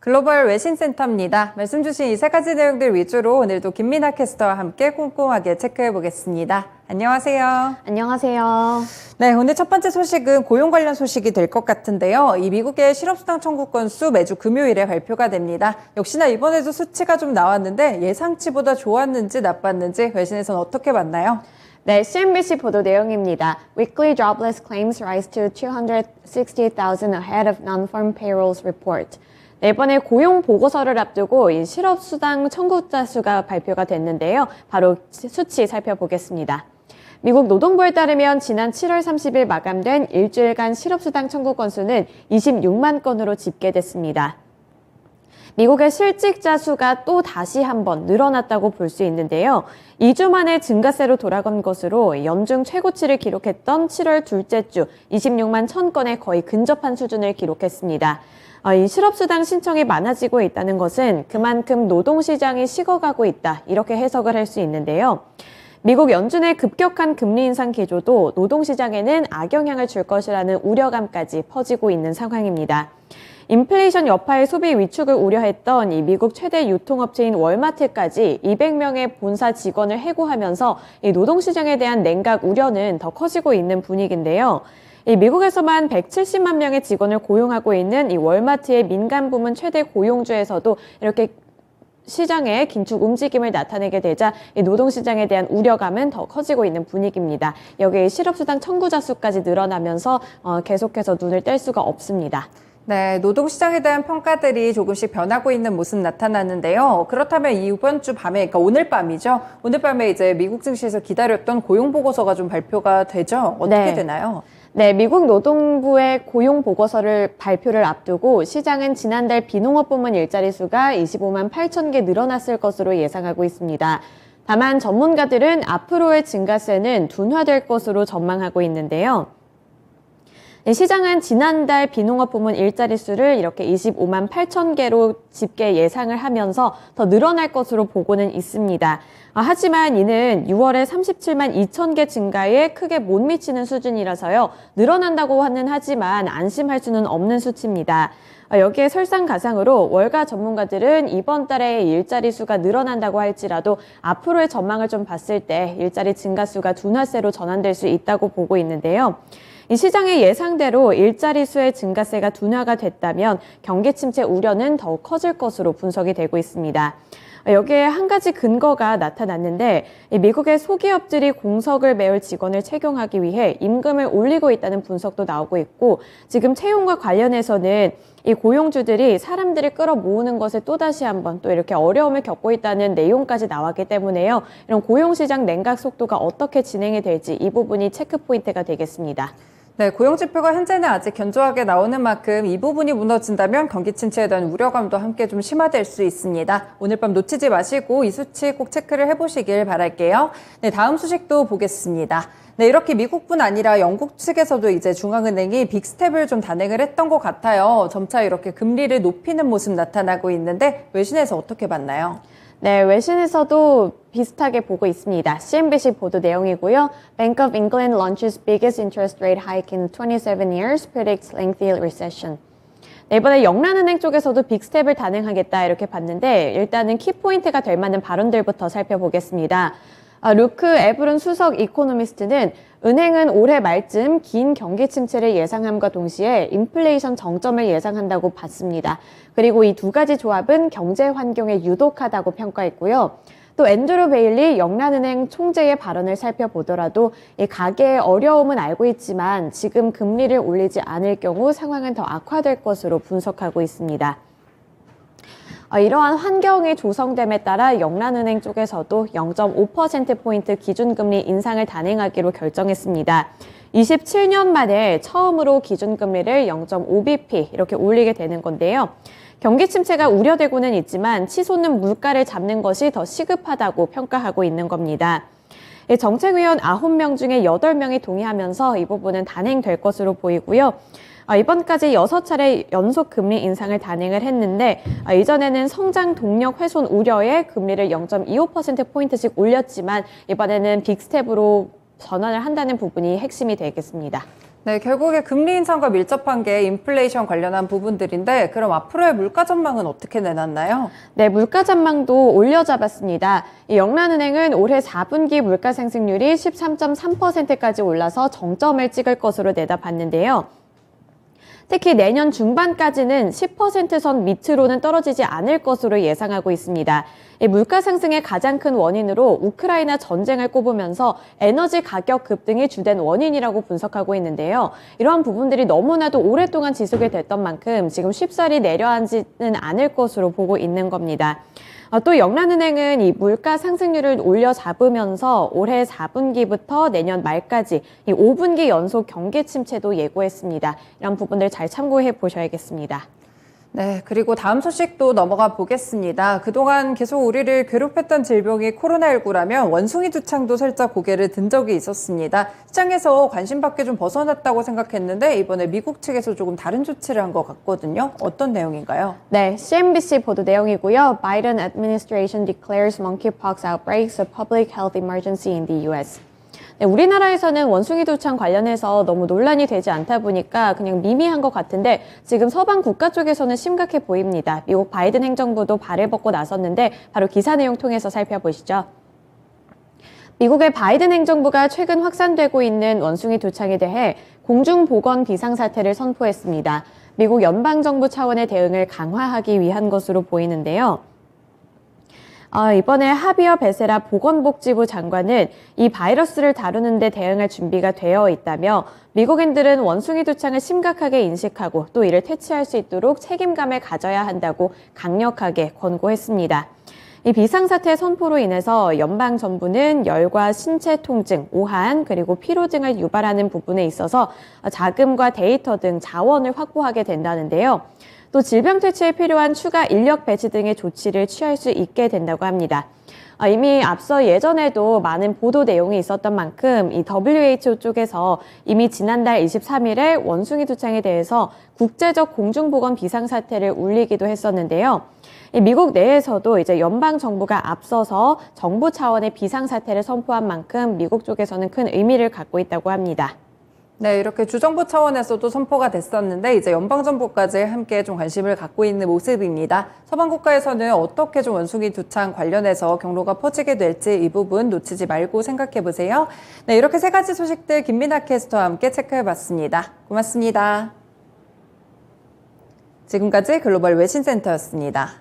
글로벌 외신센터입니다. 말씀 주신 이 세 가지 내용들 위주로 오늘도 김민아 캐스터와 함께 꼼꼼하게 체크해 보겠습니다. 안녕하세요. 안녕하세요. 네, 오늘 첫 번째 소식은 고용 관련 소식이 될 것 같은데요. 이 미국의 실업수당 청구 건수 매주 금요일에 발표가 됩니다. 역시나 이번에도 수치가 좀 나왔는데 예상치보다 좋았는지 나빴는지 외신에서는 어떻게 봤나요? 네, CNBC 보도 내용입니다. Weekly jobless claims rise to 260,000 ahead of non-farm payrolls report. 네, 이번에 고용 보고서를 앞두고 이 실업수당 청구자 수가 발표가 됐는데요. 바로 수치 살펴보겠습니다. 미국 노동부에 따르면 지난 7월 30일 마감된 일주일간 실업수당 청구 건수는 26만 건으로 집계됐습니다. 미국의 실직자 수가 또 다시 한번 늘어났다고 볼 수 있는데요. 2주 만에 증가세로 돌아간 것으로 연중 최고치를 기록했던 7월 둘째 주 26만 1,000건에 거의 근접한 수준을 기록했습니다. 이 실업수당 신청이 많아지고 있다는 것은 그만큼 노동시장이 식어가고 있다, 이렇게 해석을 할 수 있는데요. 미국 연준의 급격한 금리 인상 기조도 노동시장에는 악영향을 줄 것이라는 우려감까지 퍼지고 있는 상황입니다. 인플레이션 여파의 소비 위축을 우려했던 이 미국 최대 유통업체인 월마트까지 200명의 본사 직원을 해고하면서 이 노동시장에 대한 냉각 우려는 더 커지고 있는 분위기인데요. 이 미국에서만 170만 명의 직원을 고용하고 있는 이 월마트의 민간 부문 최대 고용주에서도 이렇게 시장에 긴축 움직임을 나타내게 되자 이 노동시장에 대한 우려감은 더 커지고 있는 분위기입니다. 여기에 실업수당 청구자 수까지 늘어나면서 계속해서 눈을 뗄 수가 없습니다. 네, 노동시장에 대한 평가들이 조금씩 변하고 있는 모습 나타나는데요. 그렇다면 이번 주 밤에, 그러니까 오늘 밤이죠. 오늘 밤에 이제 미국 증시에서 기다렸던 고용 보고서가 좀 발표가 되죠. 어떻게 되나요? 네, 미국 노동부의 고용 보고서를 발표를 앞두고 시장은 지난달 비농업 부문 일자리 수가 25만 8천 개 늘어났을 것으로 예상하고 있습니다. 다만 전문가들은 앞으로의 증가세는 둔화될 것으로 전망하고 있는데요. 시장은 지난달 비농업 부문 일자리 수를 이렇게 25만 8천 개로 집계 예상을 하면서 더 늘어날 것으로 보고는 있습니다. 하지만 이는 6월에 37만 2천 개 증가에 크게 못 미치는 수준이라서요. 늘어난다고 하는 하지만 안심할 수는 없는 수치입니다. 여기에 설상가상으로 월가 전문가들은 이번 달에 일자리 수가 늘어난다고 할지라도 앞으로의 전망을 좀 봤을 때 일자리 증가 수가 둔화세로 전환될 수 있다고 보고 있는데요. 이 시장의 예상대로 일자리 수의 증가세가 둔화가 됐다면 경기 침체 우려는 더욱 커질 것으로 분석이 되고 있습니다. 여기에 한 가지 근거가 나타났는데 미국의 소기업들이 공석을 메울 직원을 채용하기 위해 임금을 올리고 있다는 분석도 나오고 있고, 지금 채용과 관련해서는 이 고용주들이 사람들을 끌어모으는 것에 또다시 한번 또 이렇게 어려움을 겪고 있다는 내용까지 나왔기 때문에요. 이런 고용시장 냉각 속도가 어떻게 진행이 될지 이 부분이 체크 포인트가 되겠습니다. 네, 고용지표가 현재는 아직 견조하게 나오는 만큼 이 부분이 무너진다면 경기 침체에 대한 우려감도 함께 좀 심화될 수 있습니다. 오늘 밤 놓치지 마시고 이 수치 꼭 체크를 해보시길 바랄게요. 네, 다음 소식도 보겠습니다. 네, 이렇게 미국뿐 아니라 영국 측에서도 이제 중앙은행이 빅스텝을 좀 단행을 했던 것 같아요. 점차 이렇게 금리를 높이는 모습 나타나고 있는데 외신에서 어떻게 봤나요? 네, 외신에서도 비슷하게 보고 있습니다. CNBC 보도 내용이고요. Bank of England launches biggest interest rate hike in 27 years, predicts lengthy recession. 네, 이번에 영란은행 쪽에서도 빅스텝을 단행하겠다 이렇게 봤는데 일단은 키포인트가 될 만한 발언들부터 살펴보겠습니다. 루크 에브른 수석 이코노미스트는 은행은 올해 말쯤 긴 경기 침체를 예상함과 동시에 인플레이션 정점을 예상한다고 봤습니다. 그리고 이 두 가지 조합은 경제 환경에 유독하다고 평가했고요. 또 앤드루 베일리 영란은행 총재의 발언을 살펴보더라도 이 가계의 어려움은 알고 있지만 지금 금리를 올리지 않을 경우 상황은 더 악화될 것으로 분석하고 있습니다. 이러한 환경이 조성됨에 따라 영란은행 쪽에서도 0.5%포인트 기준금리 인상을 단행하기로 결정했습니다. 27년 만에 처음으로 기준금리를 0.5bp 이렇게 올리게 되는 건데요. 경기 침체가 우려되고는 있지만 치솟는 물가를 잡는 것이 더 시급하다고 평가하고 있는 겁니다. 정책위원 9명 중에 8명이 동의하면서 이 부분은 단행될 것으로 보이고요. 이번까지 6차례 연속 금리 인상을 단행을 했는데 이전에는 성장 동력 훼손 우려에 금리를 0.25%포인트씩 올렸지만 이번에는 빅스텝으로 전환을 한다는 부분이 핵심이 되겠습니다. 네, 결국에 금리 인상과 밀접한 게 인플레이션 관련한 부분들인데 그럼 앞으로의 물가 전망은 어떻게 내놨나요? 네, 물가 전망도 올려잡았습니다. 이 영란은행은 올해 4분기 물가 상승률이 13.3%까지 올라서 정점을 찍을 것으로 내다봤는데요. 특히 내년 중반까지는 10%선 밑으로는 떨어지지 않을 것으로 예상하고 있습니다. 이 물가 상승의 가장 큰 원인으로 우크라이나 전쟁을 꼽으면서 에너지 가격 급등이 주된 원인이라고 분석하고 있는데요. 이러한 부분들이 너무나도 오랫동안 지속이 됐던 만큼 지금 쉽사리 내려앉지는 않을 것으로 보고 있는 겁니다. 또 영란은행은 이 물가 상승률을 올려잡으면서 올해 4분기부터 내년 말까지 이 5분기 연속 경기 침체도 예고했습니다. 이런 부분들 잘 참고해 보셔야겠습니다. 네, 그리고 다음 소식도 넘어가 보겠습니다. 그동안 계속 우리를 괴롭혔던 질병이 코로나19라면 원숭이 두창도 살짝 고개를 든 적이 있었습니다. 시장에서 관심 밖에 좀 벗어났다고 생각했는데 이번에 미국 측에서 조금 다른 조치를 한 것 같거든요. 어떤 내용인가요? 네, CNBC 보도 내용이고요. Biden administration declares monkeypox outbreaks a public health emergency in the U.S. 네, 우리나라에서는 원숭이 두창 관련해서 너무 논란이 되지 않다 보니까 그냥 미미한 것 같은데 지금 서방 국가 쪽에서는 심각해 보입니다. 미국 바이든 행정부도 발을 벗고 나섰는데 바로 기사 내용 통해서 살펴보시죠. 미국의 바이든 행정부가 최근 확산되고 있는 원숭이 두창에 대해 공중보건 비상사태를 선포했습니다. 미국 연방정부 차원의 대응을 강화하기 위한 것으로 보이는데요. 이번에 하비어 베세라 보건복지부 장관은 이 바이러스를 다루는 데 대응할 준비가 되어 있다며 미국인들은 원숭이 두창을 심각하게 인식하고 또 이를 퇴치할 수 있도록 책임감을 가져야 한다고 강력하게 권고했습니다. 이 비상사태 선포로 인해서 연방정부는 열과 신체 통증, 오한, 그리고 피로 등을 유발하는 부분에 있어서 자금과 데이터 등 자원을 확보하게 된다는데요. 또 질병 퇴치에 필요한 추가 인력 배치 등의 조치를 취할 수 있게 된다고 합니다. 이미 앞서 예전에도 많은 보도 내용이 있었던 만큼 이 WHO 쪽에서 이미 지난달 23일에 원숭이 두창에 대해서 국제적 공중보건 비상사태를 울리기도 했었는데요. 미국 내에서도 이제 연방 정부가 앞서서 정부 차원의 비상사태를 선포한 만큼 미국 쪽에서는 큰 의미를 갖고 있다고 합니다. 네, 이렇게 주정부 차원에서도 선포가 됐었는데 이제 연방정부까지 함께 좀 관심을 갖고 있는 모습입니다. 서방 국가에서는 어떻게 좀 원숭이 두창 관련해서 경로가 퍼지게 될지 이 부분 놓치지 말고 생각해 보세요. 네, 이렇게 세 가지 소식들 김민아 캐스터와 함께 체크해 봤습니다. 고맙습니다. 지금까지 글로벌 외신센터였습니다.